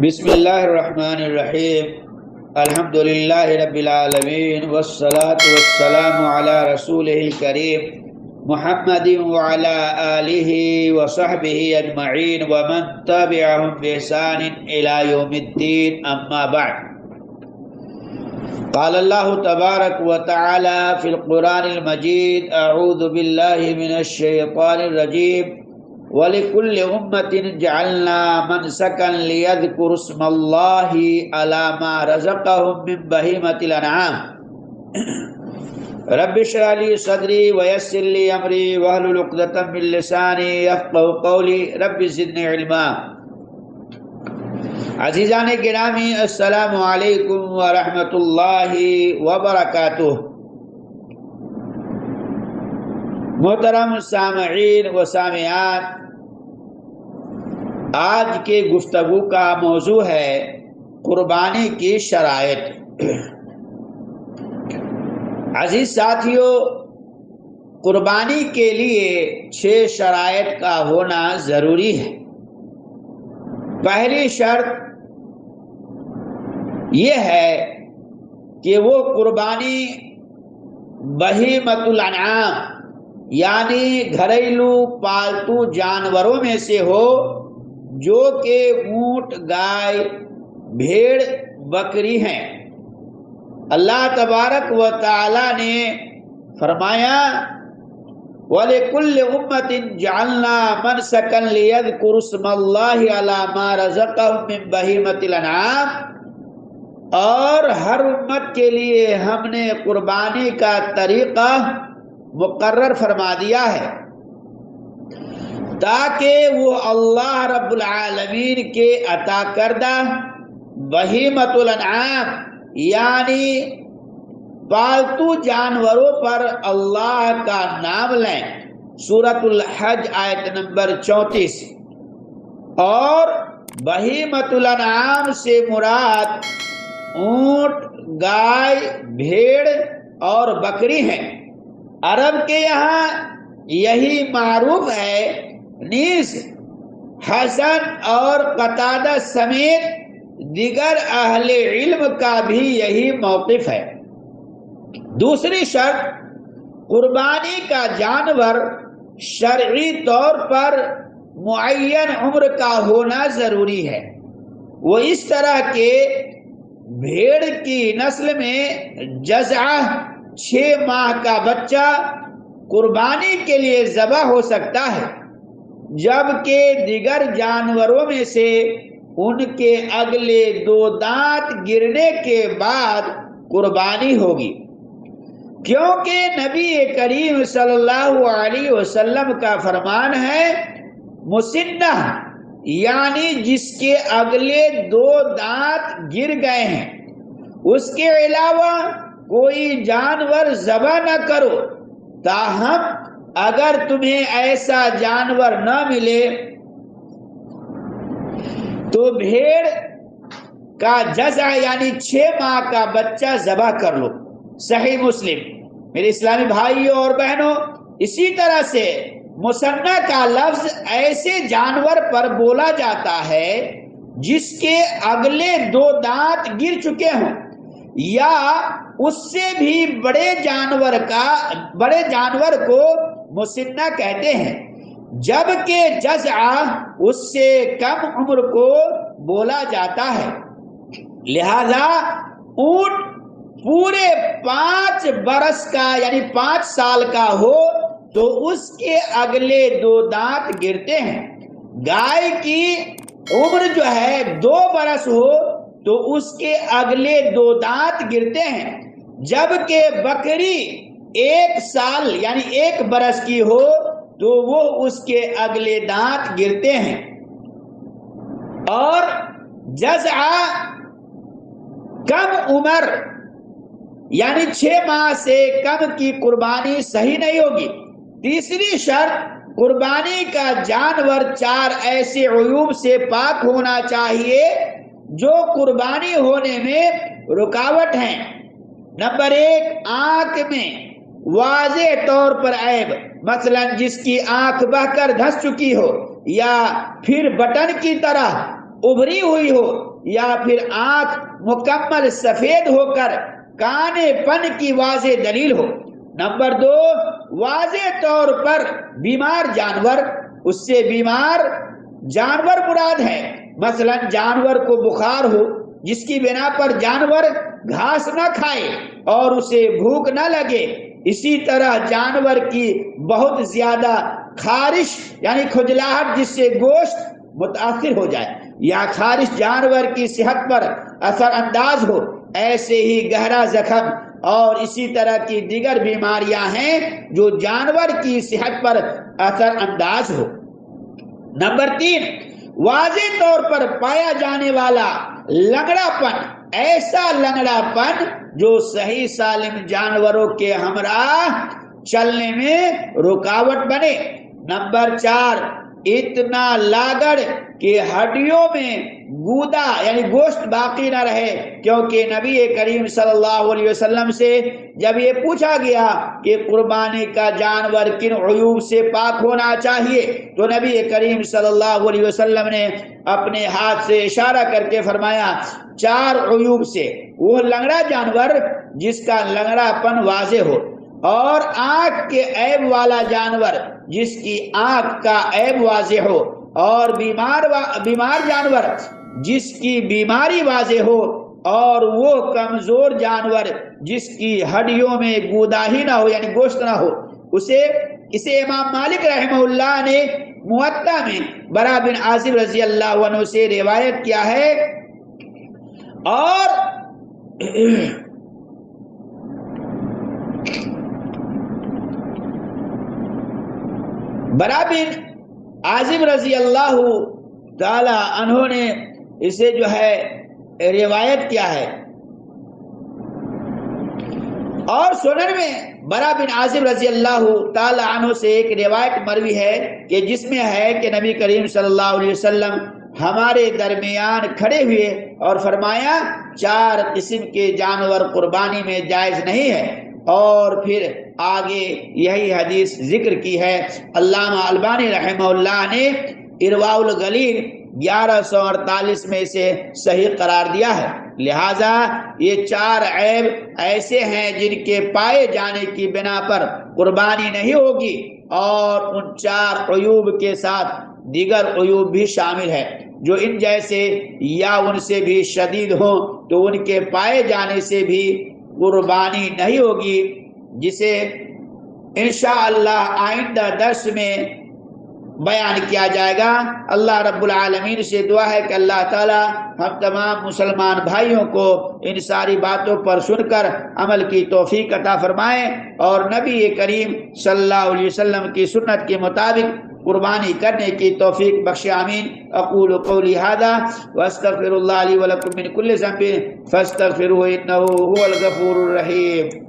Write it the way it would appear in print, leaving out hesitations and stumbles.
بسم اللہ الرحمن الرحیم الحمد للہ رب العالمین والصلاة والسلام علی رسولہ الکریم محمد وعلی آلہ وصحبہ اجمعین ومن تبعہم بإحسان الی یوم الدین اما بعد قال اللہ تبارک وتعالی فی القرآن المجید اعوذ باللہ من الشیطان الرجیم وَلِكُلِّ أُمَّةٍ جَعَلْنَا مَنْسَكًا لِيَذْكُرُوا اسْمَ اللَّهِ عَلَى مَا رَزَقَهُم مِّن بَهِيمَةِ الْأَنْعَامِ رَبِّ اشْرَحْ لِي صَدْرِي وَيَسِّرْ لِي أَمْرِي وَاحْلُلْ عُقْدَةً مِّن لِّسَانِي يَفْقَهُوا قَوْلِي رَبِّ زِدْنِي عِلْمًا۔ عزیزان گرامی، السلام علیکم ورحمۃ اللہ وبرکاتہ۔ محترم سامعین و سامعات، آج کے گفتگو کا موضوع ہے قربانی کی شرائط۔ عزیز ساتھیو، قربانی کے لیے 6 شرائط کا ہونا ضروری ہے۔ پہلی شرط یہ ہے کہ وہ قربانی بہیمۃ الانعام یعنی گھریلو پالتو جانوروں میں سے ہو، جو کہ اونٹ، گائے، بھیڑ، بکری ہیں۔ اللہ تبارک و تعالی نے فرمایا وَلِكُلِّ أُمَّةٍ جَعَلْنَا مَنْسَكًا لِيَذْكُرُوا اسْمَ اللَّهِ عَلَى مَا رَزَقَهُم مِّن بَهِيمَةِ الْأَنْعَامِ، اور ہر امت کے لیے ہم نے قربانی کا طریقہ مقرر فرما دیا ہے تاکہ وہ اللہ رب العالمین کے عطا کردہ بہیمۃ الانعام یعنی پالتو جانوروں پر اللہ کا نام لیں۔ سورۃ الحج آیت نمبر 34۔ اور بہیمۃ الانعام سے مراد اونٹ، گائے، بھیڑ اور بکری ہیں۔ عرب کے یہاں یہی معروف ہے، نیز حسن اور قتادہ سمیت دیگر اہل علم کا بھی یہی موقف ہے۔ دوسری شرط، قربانی کا جانور شرعی طور پر معین عمر کا ہونا ضروری ہے۔ وہ اس طرح کہ بھیڑ کی نسل میں جزعہ 6 ماہ کا بچہ قربانی کے لیے ذبح ہو سکتا ہے، جبکہ دیگر جانوروں میں سے ان کے اگلے 2 دانت گرنے کے بعد قربانی ہوگی، کیونکہ نبی کریم صلی اللہ علیہ وسلم کا فرمان ہے مسنہ یعنی جس کے اگلے 2 دانت گر گئے ہیں، اس کے علاوہ کوئی جانور ذبح نہ کرو، تاہم اگر تمہیں ایسا جانور نہ ملے تو بھیڑ کا جزع یعنی 6 ماہ کا بچہ ذبح کر لو۔ صحیح مسلم۔ میرے اسلامی بھائیوں اور بہنوں، اسی طرح سے مسنہ کا لفظ ایسے جانور پر بولا جاتا ہے جس کے اگلے 2 دانت گر چکے ہوں یا اس سے بھی بڑے جانور کو مسنہ کہتے ہیں، جبکہ جزعہ اس سے کم عمر کو بولا جاتا ہے۔ لہذا اونٹ پورے 5 برس کا یعنی 5 سال کا ہو تو اس کے اگلے 2 دانت گرتے ہیں۔ گائے کی عمر جو ہے 2 برس ہو تو اس کے اگلے 2 دانت گرتے ہیں، جبکہ بکری 1 سال یعنی 1 برس کی ہو تو وہ اس کے اگلے دانت گرتے ہیں۔ اور جزعہ کم عمر یعنی 6 ماہ سے کم کی قربانی صحیح نہیں ہوگی۔ تیسری شرط، قربانی کا جانور 4 ایسے عیوب سے پاک ہونا چاہیے جو قربانی ہونے میں رکاوٹ ہیں۔ نمبر 1، آنکھ میں واضح طور پر عیب، مثلا جس کی آنکھ بہہ کر دھس چکی ہو یا پھر بٹن کی طرح ابھری ہوئی ہو یا پھر آنکھ مکمل سفید ہو کر کانے پن کی واضح دلیل ہو۔ نمبر 2، واضح طور پر بیمار جانور، اس سے بیمار جانور مراد ہے۔ مثلا جانور کو بخار ہو جس کی بنا پر جانور گھاس نہ کھائے اور اسے بھوک نہ لگے، اسی طرح جانور کی بہت زیادہ خارش یعنی کھجلاہٹ جس سے گوشت متاثر ہو جائے یا خارش جانور کی صحت پر اثر انداز ہو، ایسے ہی گہرا زخم اور اسی طرح کی دیگر بیماریاں ہیں جو جانور کی صحت پر اثر انداز ہو۔ نمبر 3، واضح طور پر پایا جانے والا لنگڑا پن، ایسا لنگڑا پن جو صحیح سالم جانوروں کے ہمراہ چلنے میں رکاوٹ بنے۔ نمبر 4، اتنا لاغر کہ ہڈیوں میں گودا یعنی گوشت باقی نہ رہے، کیونکہ نبی کریم صلی اللہ علیہ وسلم سے جب یہ پوچھا گیا کہ قربانی کا جانور کن عیوب سے پاک ہونا چاہیے تو نبی کریم صلی اللہ علیہ وسلم نے اپنے ہاتھ سے اشارہ کر کے فرمایا 4 عیوب سے۔ وہ لنگڑا جانور جس کا لنگڑا پن واضح ہو، اور آنکھ کے عیب والا جانور جس کی آنکھ کا عیب واضح ہو، اور بیمار جانور جس کی بیماری واضح ہو، اور وہ کمزور جانور جس کی ہڈیوں میں گودا ہی نہ ہو یعنی گوشت نہ ہو۔ اسے امام مالک رحمہ اللہ نے موطا میں برا بن عازب رضی اللہ عنہ سے روایت کیا ہے، اور برا بن عازب رضی اللہ تعالی عنہ نے اسے جو ہے روایت کیا ہے، اور سنن میں برا بن عازب رضی اللہ تعالی عنہ سے ایک روایت مروی ہے کہ جس میں ہے کہ نبی کریم صلی اللہ علیہ وسلم ہمارے درمیان کھڑے ہوئے اور فرمایا 4 قسم کے جانور قربانی میں جائز نہیں ہے، اور پھر آگے یہی حدیث ذکر کی ہے۔ علامہ البانی رحمہ اللہ نے ارواء الغلیل 1148 میں سے صحیح قرار دیا ہے۔ لہٰذا یہ 4 عیب ایسے ہیں جن کے پائے جانے کی بنا پر قربانی نہیں ہوگی، اور ان 4 عیوب کے ساتھ دیگر عیوب بھی شامل ہے جو ان جیسے یا ان سے بھی شدید ہوں تو ان کے پائے جانے سے بھی قربانی نہیں ہوگی، جسے انشاءاللہ آئندہ درس میں بیان کیا جائے گا۔ اللہ رب العالمین سے دعا ہے کہ اللہ تعالی ہم تمام مسلمان بھائیوں کو ان ساری باتوں پر سن کر عمل کی توفیق عطا فرمائے، اور نبی کریم صلی اللہ علیہ وسلم کی سنت کے مطابق قربانی کرنے کی توفیق بخشے، آمین۔ اقول قولی ھذا واستغفر اللہ لی ولکم من کل ذنب فاستغفروہ انہ هو الغفور الرحیم۔